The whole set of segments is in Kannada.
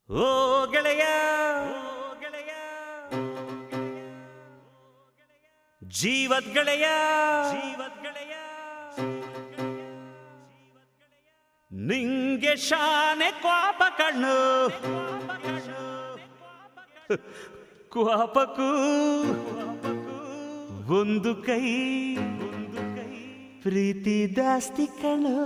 ಓ ಗೆಳೆಯ ಜೀವದ್ ಗೆಳೆಯ ನಿಂಗೆ ಶಾನೆ ಕ್ವಾಪ ಕಣ್ಣು ಕ್ವಾಪಕ್ಕೂ ಒಂದು ಕೈ ಪ್ರೀತಿ ದಾಸ್ತಿ ಕಣ್ಣು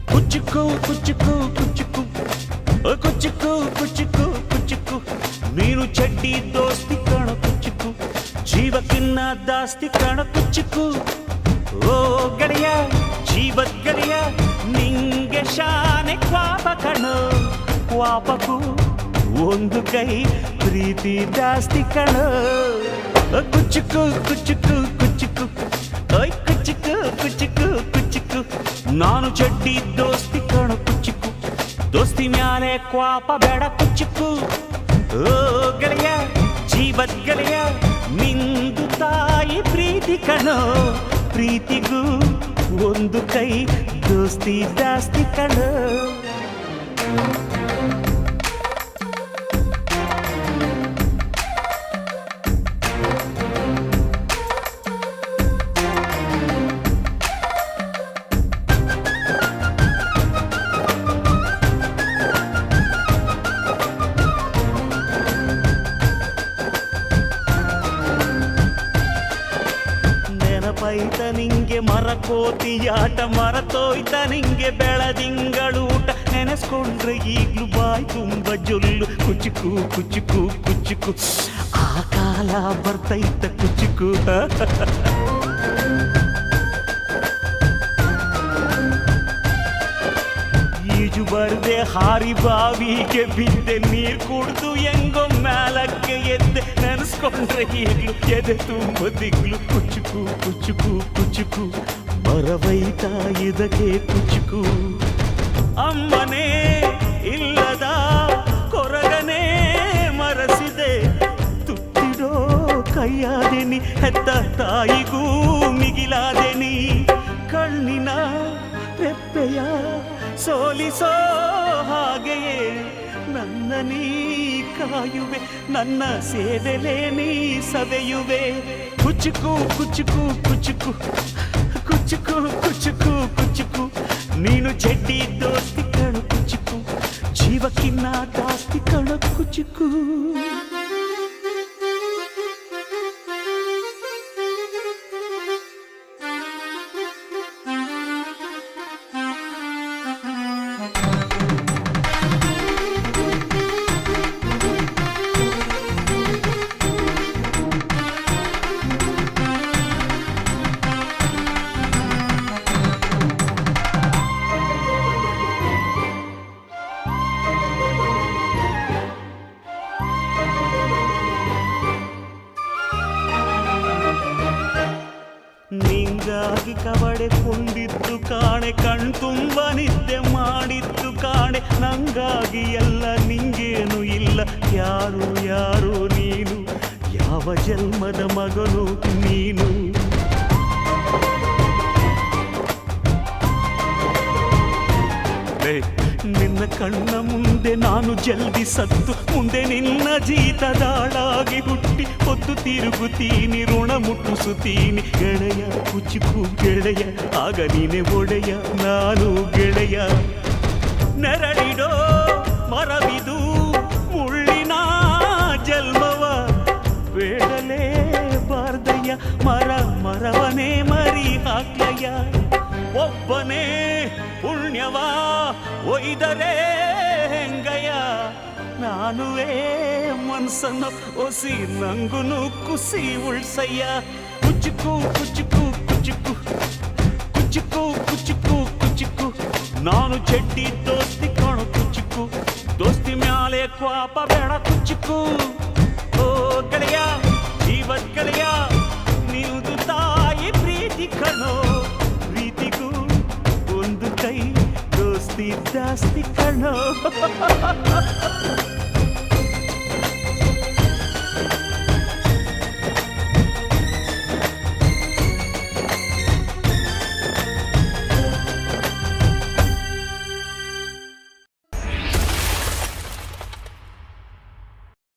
ಕುಚ್ಚುಕು ಕುಚ್ಚುಕು ಕುಚ್ಚುಕು ಕುಚ್ಚುಕು ಕುಚ್ಚುಕು ನೀನು ಚಡ್ಡಿ ದೋಸ್ತಿ ಕಾಣ ಕುಚ್ಚುಕು ಜೀವಕ್ಕಿನ್ನ ದಾಸ್ತಿ ಕಾಣ ಕುಚ್ಚುಕು ಓ ಗೆಳೆಯ ಜೀವದ ಗೆಳೆಯ ನಿಂಗೆ ಶಾನೆ ಕ್ವಾಪ ಕಣೋ ಕ್ವಾಪಕ್ಕೂ ಒಂದು ಕೈ ಪ್ರೀತಿ ದಾಸ್ತಿ ಕಣೋ ಕುಚ್ಚುಕು ಕುಚ್ಚುಕು ಕುಚ್ಚುಕು ಓಯ್ ಕುಚ್ಚುಕು ಕುಚ್ಚುಕು ಕುಚ್ಚುಕು ನಾನು ಚಡ್ಡಿ ದೋಸ್ತಿ ಕಾಣ ಕುಚ್ಚುಕು ದೋಸ್ತಿ ಮ್ಯಾಲೆ ಕ್ವಾಪ ಬೇಡ ಕುಚ್ಚುಕು ಓ ಗೆಳೆಯ ಜೀವದ ಗೆಳೆಯ ನಿಂದು ತಾಯಿ ಪ್ರೀತಿ ಕಣೋ ಪ್ರೀತಿಗೂ ಒಂದು ಕೈ ದೋಸ್ತಿ ಜಾಸ್ತಿ ಕಣೋ ಪೈತ ನಿಂಗೆ ಮರಕೋತಿಯಾಟ ಮರತೋಯ್ತ ನಿಂಗೆ ಬೆಳದಿಂಗಳೂಟ ನೆನೆಸ್ಕೊಂಡ್ರೆ ಈಗ್ಲೂ ಬಾಯ್ ತುಂಬ ಜೊಲ್ಲು ಕುಚ್ಚುಕು ಕುಚ್ಚುಕು ಕುಚ್ಚುಕು ಆ ಕಾಲ ಬರ್ತೈತ ಕುಚ್ಚುಕು ಈಜು ಬರ್ದೆ ಹಾರಿ ಬಾವಿಗೆ ಬಿದ್ದೆ ನೀರ್ ಕುಡ್ದು ಹೆಂಗೋ ಮ್ಯಾಲಕ್ಕೆ ಎದ್ದೆ ನೆನೆಸ್ಕೊಂಡ್ರೆ ಈಗ್ಲು ಎದೆ ತುಂಬ ದಿಗ್ಲು ಕುಚ್ಚುಕು ಕುಚ್ಚುಕು ಕುಚ್ಚುಕು ಮರವೈತ ಇದಕ್ಕೆ ಕುಚ್ಚುಕು ಅಮ್ಮನೇ ಇಲ್ಲದ ಕೊರಗನೇ ಮರಸಿದೆ ತುತ್ತಿಡೋ ಕೈಯಾದೆನಿ ಹೆತ್ತ ತಾಯಿಗೂ ಮಿಗಿಲಾದೆನಿ ಕಣ್ಣಿನ ರೆಪ್ಪೆಯ ಸೋಲಿಸೋ ಹಾಗೆಯೇ ನನ್ನ ನೀ ಕಾಯುವೆ ನನ್ನ ಸೇವೆಲೆ ನೀ ಸವೆಯುವೆ ಕುಚ್ಚುಕು ಕುಚ್ಚುಕು ಕುಚ್ಚುಕು ಕುಚ್ಚುಕು ಕುಚ್ಚುಕು ಕುಚ್ಚುಕು ನೀನು ಚಡ್ಡಿ ದೋಸ್ತಿ ಕಣು ಕುಚ್ಚುಕು ಜೀವಕ್ಕಿನ್ನ ದಾಸ್ತಿ ಕಣು ಕುಚ್ಚುಕು ನಿಂಗಾಗಿ ಕವಡೆಕೊಂಡಿದ್ದು ಕಾಣೆ ಕಣ್ತುಂಬ ನಿದ್ದೆ ಮಾಡಿದ್ದು ಕಾಣೆ ನಂಗಾಗಿ ಎಲ್ಲ ನಿಂಗೇನು ಇಲ್ಲ ಯಾರು ಯಾರು ನೀನು ಯಾವ ಜನ್ಮದ ಮಗನು ನೀನು ನಿನ್ನ ಕಣ್ಣ ಮುಂದೆ ನಾನು ಜಲ್ದಿ ಸತ್ತು ಮುಂದೆ ನಿನ್ನ ಜೀತದಾಳಾಗಿ ಹುಟ್ಟಿ ಹೊತ್ತು ತಿರುಗುತ್ತೀನಿ ಋಣ ಮುಟ್ಟಿಸುತ್ತೀನಿ ಗೆಳೆಯ ಕುಚ್ಚುಕು ಗೆಳೆಯ ಆಗ ನೀನೆ ಒಡೆಯ ನಾನು ಗೆಳೆಯ ನೆರಳಿಡೋ ಮರವಿದು ಮುಳ್ಳಿನ ಜನ್ಮವ ಬೇಡಲೇ ಬಾರ್ದಯ್ಯ ಮರ ಮರವನೇ ಮರಿ ಹಾಕ್ಲಯ್ಯ ಒಬ್ಬನೇ ಪುಣ್ಯವ ಒಯ್ದರೆ ಹೆಂಗಯ್ಯ ನಾನುವೇ ಮನ್ಸನ್ನು ಒಸಿ ನಂಗುನು ಕುಸಿ ಉಳ್ಸಯ್ಯ ಕುಚುಕು ಕುಚುಕು ಕುಚುಕು ಕುಚುಕು ಕುಚುಕು ಕುಚುಕು ನಾನು ಚಡ್ಡಿ ದೋಸ್ತಿ ಕಾಣು ಕುಚುಕು ದೋಸ್ತಿ ಮ್ಯಾಲೆ ಕ್ವಾಪ ಬೇಡ ಕುಚುಕು ಓ ಗೆಳೆಯ ಜೀವದ್ ಗೆಳೆಯ ನೀವುದು ತಾಯಿ ಪ್ರೀತಿ ಕಣೋ ಪ್ರೀತಿಗೂ ಒಂದು ಕೈ ದೋಸ್ತಿ ಜಾಸ್ತಿ ಕಣೋ